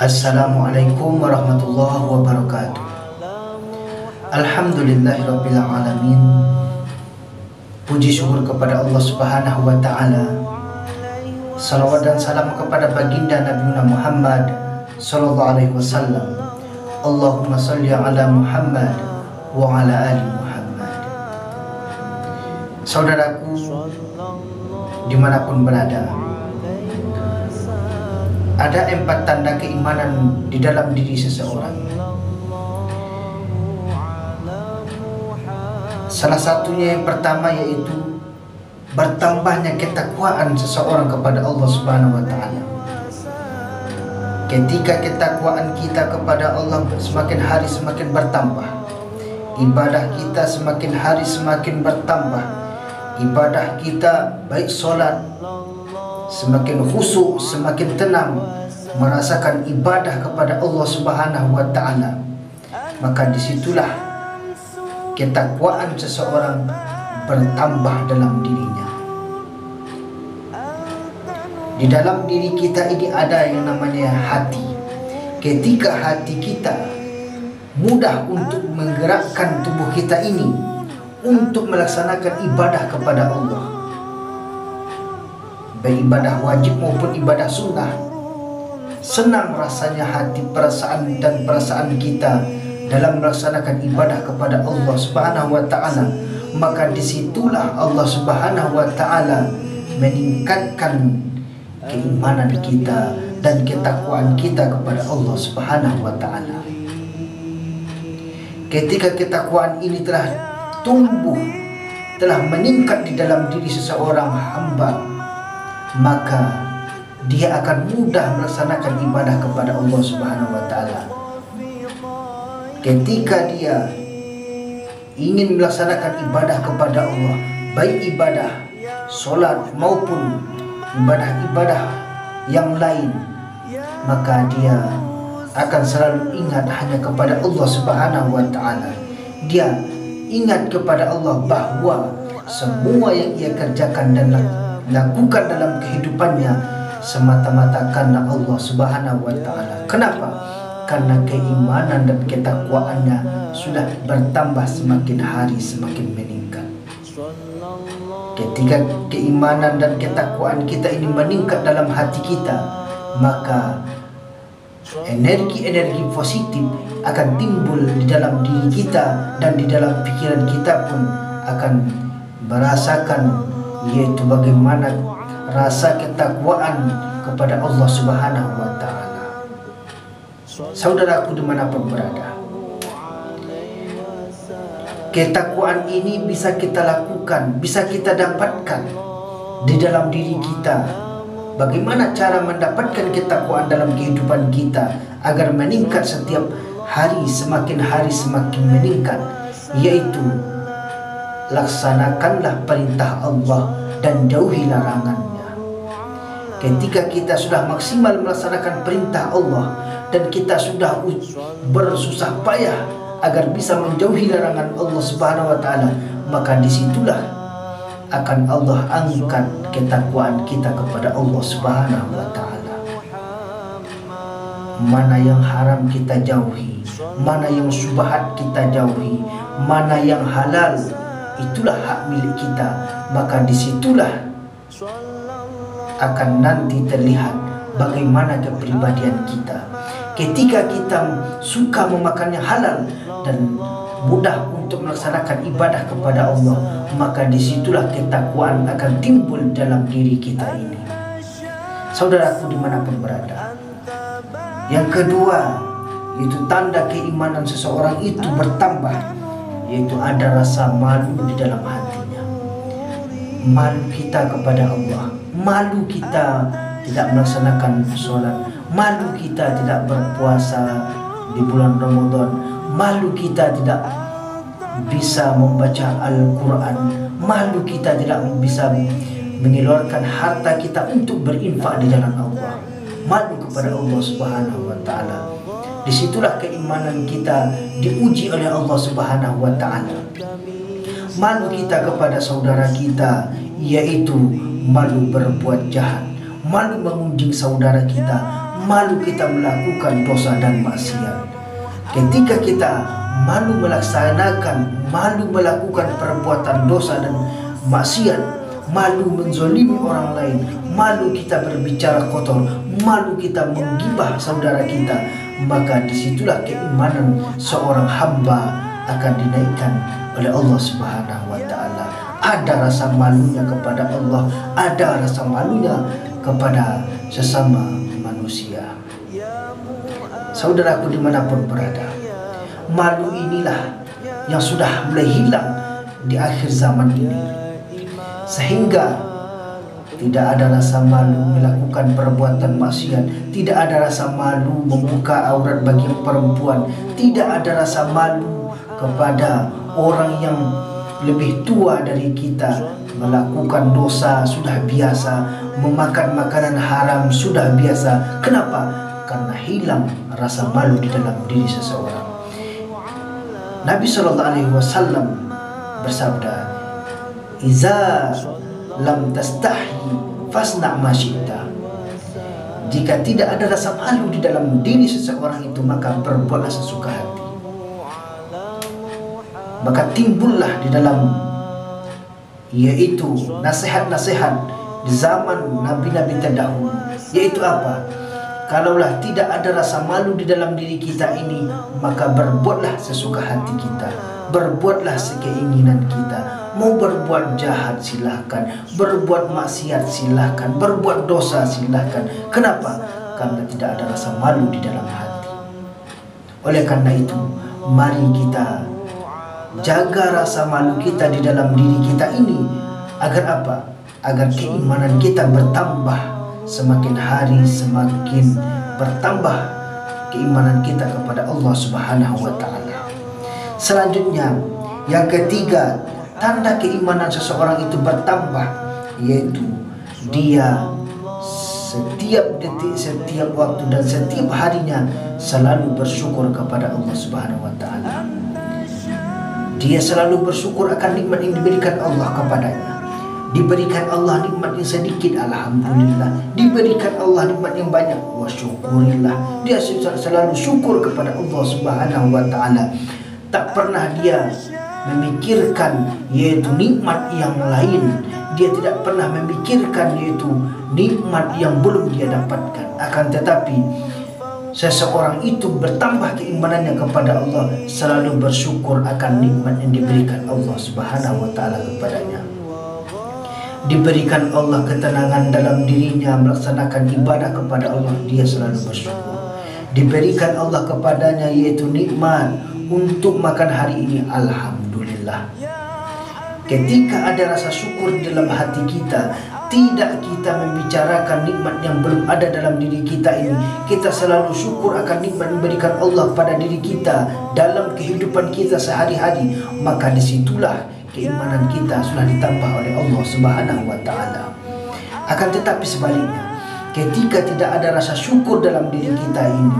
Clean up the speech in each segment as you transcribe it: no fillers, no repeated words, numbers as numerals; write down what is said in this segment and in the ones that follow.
Assalamualaikum warahmatullahi wabarakatuh. Alhamdulillahirabbil alamin. Puji syukur kepada Allah Subhanahu wa taala. Salawat dan salam kepada baginda Nabi Muhammad sallallahu alaihi wasallam. Allahumma shalli ala Muhammad wa ala ali Muhammad. Saudaraku dimanapun berada, ada 4 tanda keimanan di dalam diri seseorang. Salah satunya yang pertama yaitu bertambahnya ketakwaan seseorang kepada Allah Subhanahu wa taala. Ketika ketakwaan kita kepada Allah semakin hari semakin bertambah, ibadah kita semakin hari semakin bertambah, ibadah kita baik solat semakin khusyuk, semakin tenang, merasakan ibadah kepada Allah Subhanahu wa taala, maka disitulah ketakwaan seseorang bertambah dalam dirinya. Di dalam diri kita ini ada yang namanya hati. Ketika hati kita mudah untuk menggerakkan tubuh kita ini untuk melaksanakan ibadah kepada Allah, baik ibadah wajib maupun ibadah sunnah, senang rasanya hati, perasaan kita dalam melaksanakan ibadah kepada Allah Subhanahu wa taala, maka disitulah Allah Subhanahu wa taala meningkatkan keimanan kita dan ketakwaan kita kepada Allah Subhanahu wa taala. Ketika ketakwaan ini telah tumbuh, telah meningkat di dalam diri seseorang hamba, maka dia akan mudah melaksanakan ibadah kepada Allah Subhanahu wa taala. Ketika dia ingin melaksanakan ibadah kepada Allah, baik ibadah solat maupun ibadah-ibadah yang lain, maka dia akan selalu ingat hanya kepada Allah Subhanahu wa taala. Dia ingat kepada Allah bahwa semua yang ia kerjakan dan lakukan dalam kehidupannya semata-mata karena Allah Subhanahu wa taala. Kenapa? Karena keimanan dan ketakwaannya sudah bertambah semakin hari semakin meningkat. Ketika keimanan dan ketakwaan kita ini meningkat dalam hati kita, maka energi-energi positif akan timbul di dalam diri kita, dan di dalam pikiran kita pun akan merasakan, yaitu bagaimana rasa ketakwaan kepada Allah Subhanahu wa taala. Saudaraku dimanapun berada, ketakwaan ini bisa kita lakukan, bisa kita dapatkan di dalam diri kita. Bagaimana cara mendapatkan ketakwaan dalam kehidupan kita agar meningkat setiap hari semakin meningkat, yaitu laksanakanlah perintah Allah dan jauhi larangannya. Ketika kita sudah maksimal melaksanakan perintah Allah dan kita sudah bersusah payah agar bisa menjauhi larangan Allah Subhanahu wa taala, maka disitulah akan Allah angkat ketakwaan kita kepada Allah Subhanahu wa taala. Mana yang haram kita jauhi, mana yang syubhat kita jauhi, mana yang halal, itulah hak milik kita. Maka disitulah akan nanti terlihat bagaimana kepribadian kita. Ketika kita suka memakan yang halal dan mudah untuk melaksanakan ibadah kepada Allah, maka disitulah ketakwaan akan timbul dalam diri kita ini. Saudaraku dimanapun berada, yang kedua, yaitu tanda keimanan seseorang itu bertambah, yaitu ada rasa malu di dalam hatinya. Malu kita kepada Allah, malu kita tidak melaksanakan sholat, malu kita tidak berpuasa di bulan Ramadan, malu kita tidak bisa membaca Al-Quran, malu kita tidak bisa mengeluarkan harta kita untuk berinfak di jalan Allah, malu kepada Allah Subhanahu wa taala. Disitulah keimanan kita diuji oleh Allah Subhanahu wa taala. Malu kita kepada saudara kita, yaitu malu berbuat jahat, malu mengunjing saudara kita, malu kita melakukan dosa dan maksiat. Ketika kita malu melakukan perbuatan dosa dan maksiat, malu menzolimi orang lain, malu kita berbicara kotor, malu kita menggibah saudara kita, maka disitulah keimanan seorang hamba akan dinaikkan oleh Allah Subhanahu wa ta'ala. Ada rasa malunya kepada Allah, ada rasa malunya kepada sesama manusia. Saudaraku dimanapun berada, malu inilah yang sudah mulai hilang di akhir zaman ini, sehingga tidak ada rasa malu melakukan perbuatan maksiat, tidak ada rasa malu membuka aurat bagi perempuan, tidak ada rasa malu kepada orang yang lebih tua dari kita. Melakukan dosa sudah biasa, memakan makanan haram sudah biasa. Kenapa? Karena hilang rasa malu di dalam diri seseorang. Nabi SAW bersabda, "Iza lam tastahi fasna' ma syi'ta." Jika tidak ada rasa malu di dalam diri seseorang itu, maka berbuatlah sesuka hati. Maka timbullah di dalam yaitu nasihat-nasihat di zaman nabi-nabi terdahulu, yaitu apa? Kalaulah tidak ada rasa malu di dalam diri kita ini, maka berbuatlah sesuka hati kita, berbuatlah sekeinginan kita. Mau berbuat jahat silahkan, berbuat maksiat silahkan, berbuat dosa silahkan. Kenapa? Karena tidak ada rasa malu di dalam hati. Oleh karena itu, mari kita jaga rasa malu kita di dalam diri kita ini. Agar apa? Agar keimanan kita bertambah. Semakin hari semakin bertambah keimanan kita kepada Allah Subhanahu wa ta'ala. Selanjutnya, yang ketiga, tanda keimanan seseorang itu bertambah, yaitu dia setiap detik, setiap waktu dan setiap harinya selalu bersyukur kepada Allah Subhanahu wa ta'ala. Dia selalu bersyukur akan nikmat yang diberikan Allah kepadanya. Diberikan Allah nikmat yang sedikit, alhamdulillah. Diberikan Allah nikmat yang banyak, wa syukurillah. Dia selalu syukur kepada Allah Subhanahu wa ta'ala. Tak pernah dia memikirkan yaitu nikmat yang lain. Dia tidak pernah memikirkan yaitu nikmat yang belum dia dapatkan. Akan tetapi seseorang itu bertambah keimanannya kepada Allah, selalu bersyukur akan nikmat yang diberikan Allah Subhanahu wa ta'ala kepadanya. Diberikan Allah ketenangan dalam dirinya melaksanakan ibadah kepada Allah, dia selalu bersyukur. Diberikan Allah kepadanya yaitu nikmat untuk makan hari ini, alhamdulillah. Ketika ada rasa syukur di dalam hati kita, tidak kita membicarakan nikmat yang belum ada dalam diri kita ini, kita selalu syukur akan nikmat yang diberikan Allah pada diri kita dalam kehidupan kita sehari-hari, maka disitulah keimanan kita sudah ditambah oleh Allah Subhanahu wa ta'ala. Akan tetapi sebaliknya, ketika tidak ada rasa syukur dalam diri kita ini,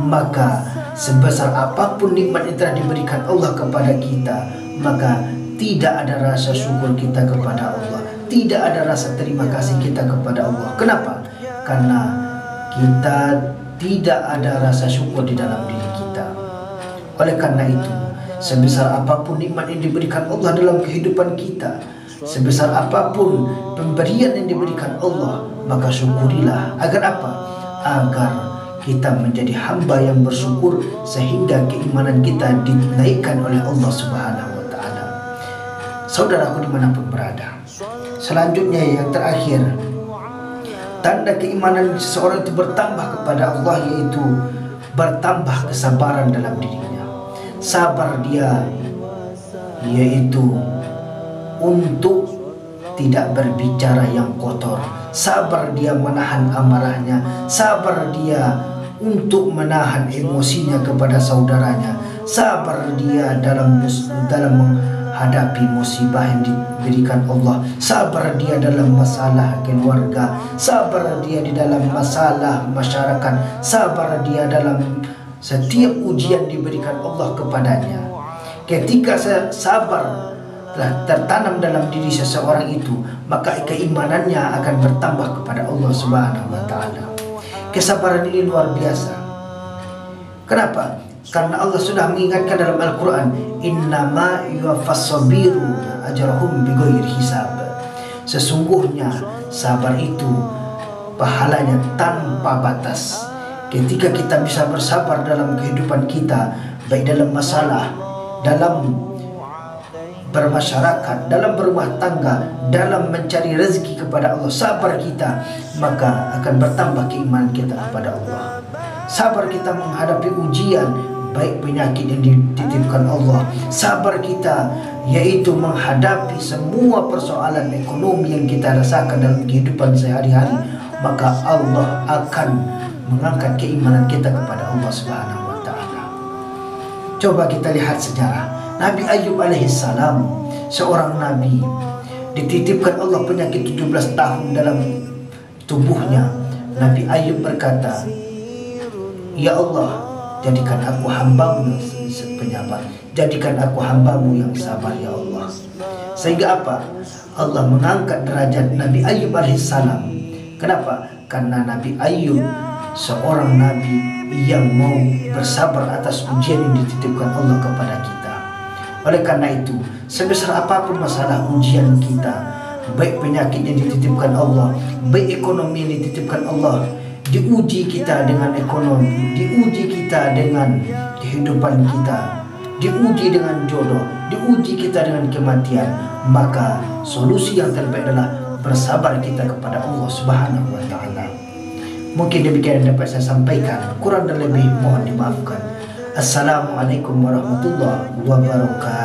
maka sebesar apapun nikmat yang telah diberikan Allah kepada kita, maka tidak ada rasa syukur kita kepada Allah, tidak ada rasa terima kasih kita kepada Allah. Kenapa? Karena kita tidak ada rasa syukur di dalam diri kita. Oleh karena itu, sebesar apapun nikmat yang diberikan Allah dalam kehidupan kita, sebesar apapun pemberian yang diberikan Allah, maka syukurilah. Agar apa? Agar kita menjadi hamba yang bersyukur, sehingga keimanan kita dinaikkan oleh Allah Subhanahu wa ta'ala. Saudaraku dimanapun berada, selanjutnya yang terakhir, tanda keimanan seseorang itu bertambah kepada Allah, yaitu bertambah kesabaran dalam dirinya. Sabar dia yaitu untuk tidak berbicara yang kotor, sabar dia menahan amarahnya, sabar dia untuk menahan emosinya kepada saudaranya, sabar dia dalam menghadapi musibah yang diberikan Allah, sabar dia dalam masalah keluarga, sabar dia di dalam masalah masyarakat, sabar dia dalam setiap ujian diberikan Allah kepadanya. Ketika sabar telah tertanam dalam diri seseorang itu, maka keimanannya akan bertambah kepada Allah Subhanahu wa ta'ala. Kesabaran ini luar biasa. Kenapa? Karena Allah sudah mengingatkan dalam Al-Quran, innama yuwaffas sabiruna ajrahum bighairi hisab. Sesungguhnya sabar itu pahalanya tanpa batas. Ketika kita bisa bersabar dalam kehidupan kita, baik dalam masalah, dalam bermasyarakat, dalam berumah tangga, dalam mencari rezeki kepada Allah, sabar kita, maka akan bertambah keimanan kita kepada Allah. Sabar kita menghadapi ujian, baik penyakit yang dititipkan Allah. Sabar kita yaitu menghadapi semua persoalan ekonomi yang kita rasakan dalam kehidupan sehari-hari, maka Allah akan mengangkat keimanan kita kepada Allah Subhanahu wa taala. Coba kita lihat sejarah Nabi Ayub alaihissalam, seorang nabi, dititipkan Allah penyakit 17 tahun dalam tubuhnya. Nabi Ayub berkata, ya Allah, jadikan aku hambamu yang penyabar, jadikan aku hambamu yang sabar ya Allah. Sehingga apa? Allah mengangkat derajat Nabi Ayub alaihissalam. Kenapa? Karena Nabi Ayub seorang nabi yang mau bersabar atas ujian yang dititipkan Allah kepada kita. Oleh karena itu, sebesar apapun masalah ujian kita, baik penyakit yang dititipkan Allah, baik ekonomi yang dititipkan Allah, diuji kita dengan ekonomi, diuji kita dengan kehidupan kita, diuji dengan jodoh, diuji kita dengan kematian, maka solusi yang terbaik adalah bersabar kita kepada Allah Subhanahu wa taala. Mungkin demikian yang dapat saya sampaikan, kurang dan lebih mohon dimaafkan. Assalamualaikum warahmatullahi wabarakatuh.